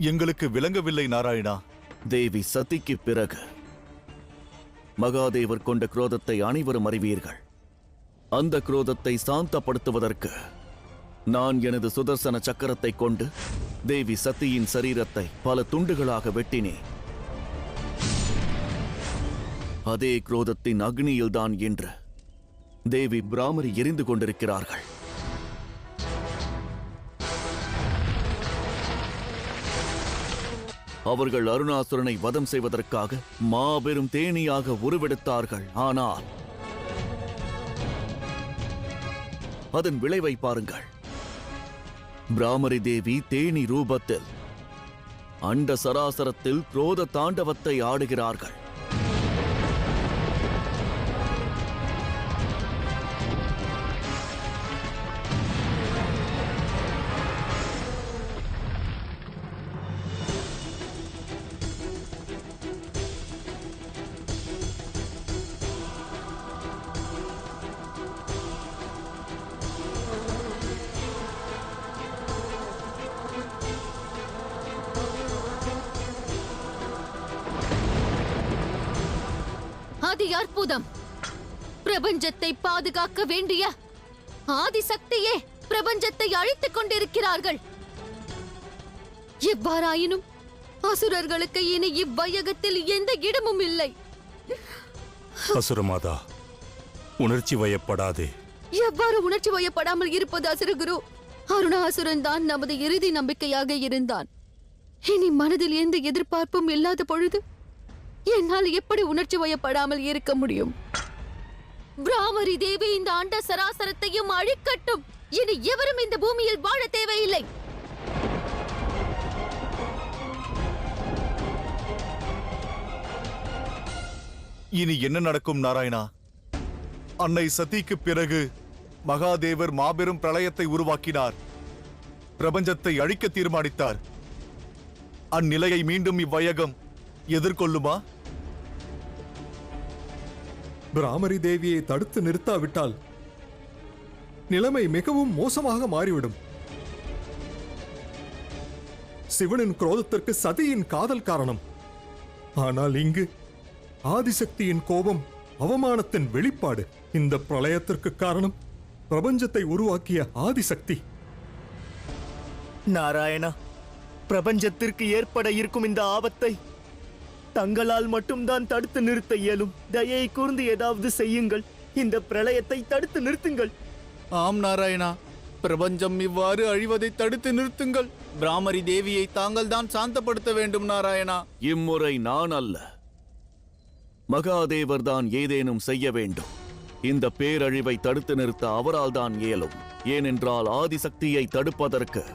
எங்களுக்கு விளங்கவில்லை நாராயணா. தேவி சதிக்கு பிறகு மகாதேவர் கொண்ட குரோதத்தை அனைவரும் அறிவீர்கள். அந்த குரோதத்தை சாந்தப்படுத்துவதற்கு நான் எனது சுதர்சன சக்கரத்தை கொண்டு தேவி சதியின் சரீரத்தை பல துண்டுகளாக வெட்டினேன். அதே குரோதத்தின் அக்னியில்தான் இன்று தேவி பிராமரி எரிந்து கொண்டிருக்கிறார்கள். அவர்கள் அருணாசுரனை வதம் செய்வதற்காக மாபெரும் தேனியாக உருவெடுத்தார்கள். ஆனால் அதன் விளைவை பாருங்கள். பிராமரி தேவி தேனி ரூபத்தில் அண்ட சராசரத்தில் குரோத தாண்டவத்தை ஆடுகிறார்கள். அதி அற்புதம்! பிரபஞ்சத்தை பாதுகாக்க வேண்டிய ஆதிசக்தியே பிரபஞ்சத்தை அழித்துக் கொண்டிருக்கிறார்கள். எவ்வாறாயினும் அசுரர்களுக்கு இனி இவ்வையகத்தில் எந்த இடமும் இல்லை. அசுரமாதா, உணர்ச்சி வயப்படாதே. எவ்வாறு உணர்ச்சி வயப்படாமல் இருப்பது அசுரகுரு? அருணாசுரன் தான் நமது இறுதி நம்பிக்கையாக இருந்தான். இனி மனதில் எந்த எதிர்பார்ப்பும் இல்லாத பொழுது என்னால் எப்படி உணர்ச்சி வயப்படாமல் இருக்க முடியும்? பிராமரி தேவி இந்த அண்ட சராசரத்தையும் அழிக்கட்டும். இனி எவரும் இந்த பூமியில் வாழ தேவையில்லை. இனி என்ன நடக்கும் நாராயணா? அன்னை சதிக்கு பிறகு மகாதேவர் மாபெரும் பிரளயத்தை உருவாக்கினார். பிரபஞ்சத்தை அழிக்க தீர்மானித்தார். அந்நிலையை மீண்டும் இவ்வையகம் எதிர்கொள்ளுமா? பிராமரி தேவியை தடுத்து நிறுத்தாவிட்டால் நிலைமை மிகவும் மோசமாக மாறிவிடும். சிவனின் குரோதத்திற்கு சதியின் காதல் காரணம். ஆனால் இங்கு ஆதிசக்தியின் கோபம் அவமானத்தின் வெளிப்பாடு. இந்த பிரளயத்திற்கு காரணம் பிரபஞ்சத்தை உருவாக்கிய ஆதிசக்தி. நாராயணா, பிரபஞ்சத்திற்கு ஏற்பட இருக்கும் இந்த ஆபத்தை தங்களால் மட்டும்தான் தடுத்து நிறுத்த இயலும். தயை கூர்ந்து ஏதாவது செய்யுங்கள். இந்த பிரளயத்தை தடுத்து நிறுத்துங்கள். ஆம் நாராயணா, பிரபஞ்சம் இவ்வாறு அழிவதை தடுத்து நிறுத்துங்கள். பிராமரி தேவியை தாங்கள் தான் சாந்தப்படுத்த வேண்டும் நாராயணா. இம்முறை நான் அல்ல, மகாதேவர் தான் ஏதேனும் செய்ய வேண்டும். இந்த பேரழிவை தடுத்து நிறுத்த அவரால் தான் இயலும். ஏனென்றால் ஆதிசக்தியை தடுப்பதற்கு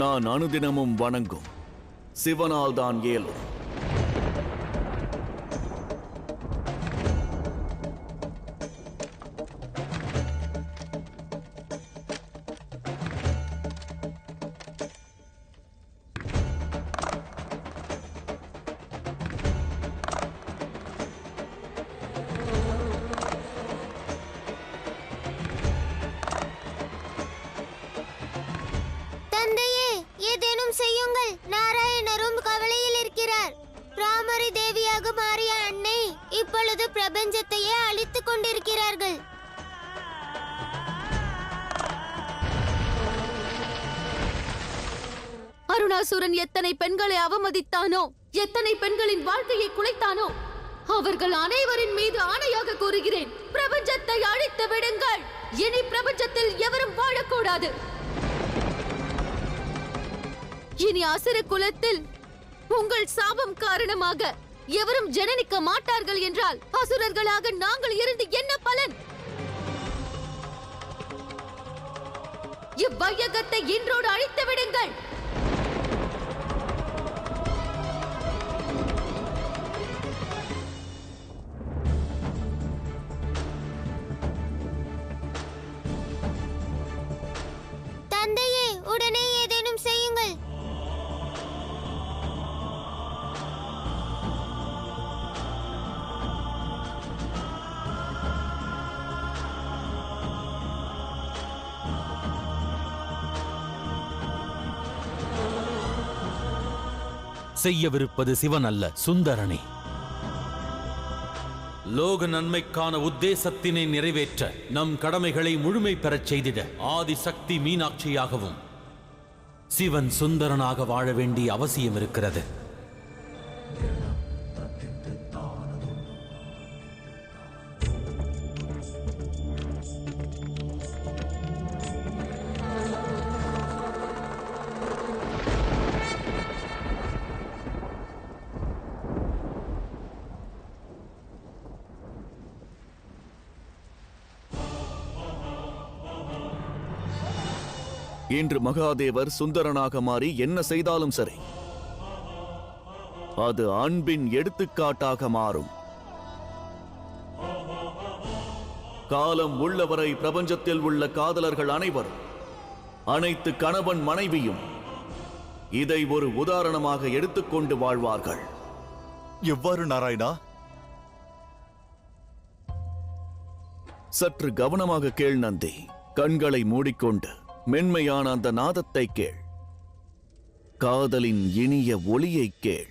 நான் அனுதினமும் வணங்கும் சிவனால் தான் இயலும். தந்தையே, ஏதேனும் செய்யுங்கள். நாராயணரும் கவலையில் இருக்கிறார். பிராமரி தேவியாக மாறிய அன்னை இப்பொழுது பிரபஞ்சத்தையே அழித்துக் கொண்டிருக்கிறார்கள். அருணாசுரன் எத்தனை பெண்களை அவமதித்தானோ, எத்தனை பெண்களின் வாழ்க்கையை குலைத்தானோ, அவர்கள் அனைவரின் மீது ஆணையாக கூறுகிறேன், பிரபஞ்சத்தை அழித்து விடுங்கள். இனி பிரபஞ்சத்தில் எவரும் வாழக்கூடாது. இனி அசுர குலத்தில் உங்கள் சாபம் காரணமாக எவரும் ஜனனிக்க மாட்டார்கள் என்றால் அசுரர்களாக நாங்கள் இருந்து என்ன பலன்? இவ்வையகத்தை இன்றோடு அழித்து விடுங்கள். தந்தையே, உடனே ஏதேனும் செய்யுங்கள். செய்யவிருப்பது சிவன் அல்ல, சுந்தரனே. லோக நன்மைக்கான உத்தேசத்தினை நிறைவேற்ற நம் கடமைகளை முழுமை பெறச் செய்திட ஆதிசக்தி மீனாட்சியாகவும் சிவன் சுந்தரனாக வாழ வேண்டிய அவசியம் இருக்கிறது. இன்று மகாதேவர் சுந்தரனாக மாறி என்ன செய்தாலும் சரி, அது அன்பின் எடுத்துக்காட்டாக மாறும். காலம் உள்ளவரை பிரபஞ்சத்தில் உள்ள காதலர்கள் அனைவரும், அனைத்து கணவன் மனைவியும் இதை ஒரு உதாரணமாக எடுத்துக்கொண்டு வாழ்வார்கள். எவ்வாறு நாராயணா? சற்று கவனமாக கேள் நந்தி. கண்களை மூடிக்கொண்டு மென்மையான அந்த நாதத்தை கேள். காதலின் இனிய ஒளியை கேள்.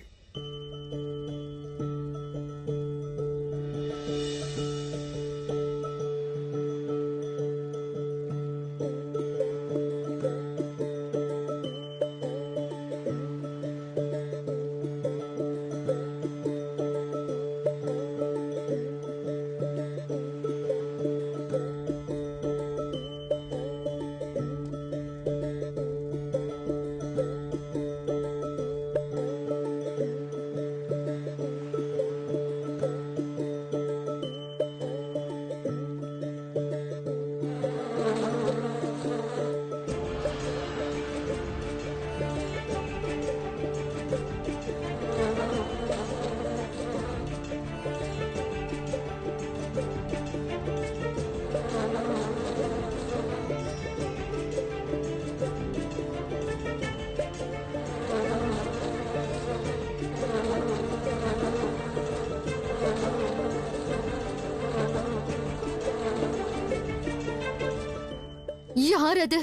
யார் அது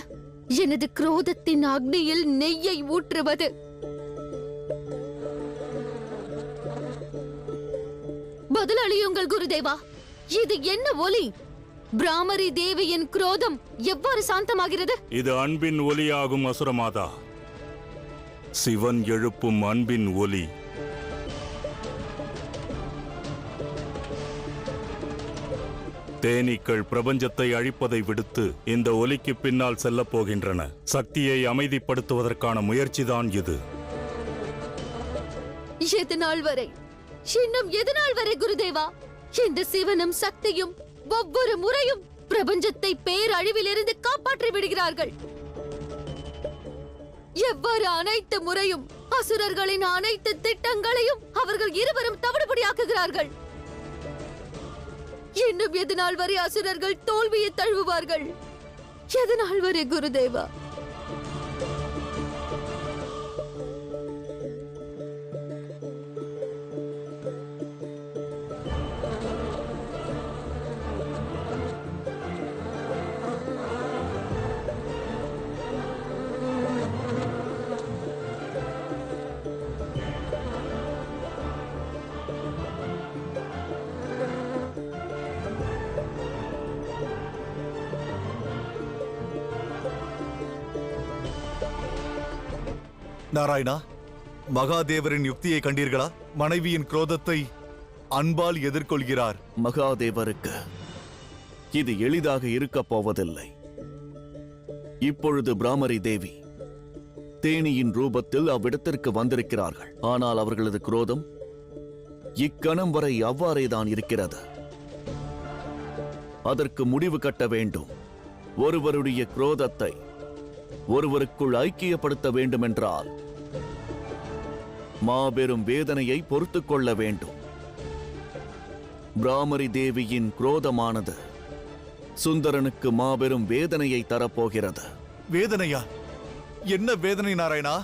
எனது குரோதத்தின் அக்னியில் நெய்யை ஊற்றுவது? பதில் அளியுங்கள் குருதேவா. இது என்ன ஒலி? பிராமரி தேவியின் குரோதம் எவ்வாறு சாந்தமாகிறது? இது அன்பின் ஒலியாகும் அசுரமாதா. சிவன் எழுப்பும் அன்பின் ஒலி. தேனீக்கள் பிரபஞ்சத்தை அழிப்பதை விடுத்து இந்த ஒலிக்கு பின்னால் செல்லப் போகின்றன. சக்தியை அமைதிப்படுத்துவதற்கான முயற்சிதான் இது. எதனால் வரை, இன்னும் எதனால் வரை குருதேவா? இந்த சிவனும் சக்தியும் ஒவ்வொரு முறையும் பிரபஞ்சத்தை பேரழிவிலிருந்து காப்பாற்றி விடுகிறார்கள். எவ்வாறு அனைத்து முறையும் அசுரர்களின் அனைத்து திட்டங்களையும் அவர்கள் இருவரும் தவிடுபடியாக்குகிறார்கள். இன்னும் எதனால் வரை அசுரர்கள் தோல்வியை தழுவுவார்கள்? எதனால் வரை குருதேவா? நாராயணா, மகாதேவரின் யுக்தியை கண்டீர்களா? மனைவியின் குரோதத்தை அன்பால் எதிர்கொள்கிறார். மகாதேவருக்கு இது எளிதாக இருக்கப் போவதில்லை. இப்பொழுது பிராமரி தேவி தேனியின் ரூபத்தில் அவ்விடத்திற்கு வந்திருக்கிறார்கள். ஆனால் அவர்களது குரோதம் இக்கணம் வரை அவ்வாறேதான் இருக்கிறது. அதற்கு முடிவு கட்ட வேண்டும். ஒருவருடைய குரோதத்தை ஒருவருக்குள் ஐக்கியப்படுத்த வேண்டுமென்றால் மாபெரும் வேதனையை பொறுத்துக் கொள்ள வேண்டும். பிராமரி தேவியின் குரோதமானது சுந்தரனுக்கு மாபெரும் வேதனையை தரப்போகிறது. வேதனையா? என்ன வேதனை நாராயணா?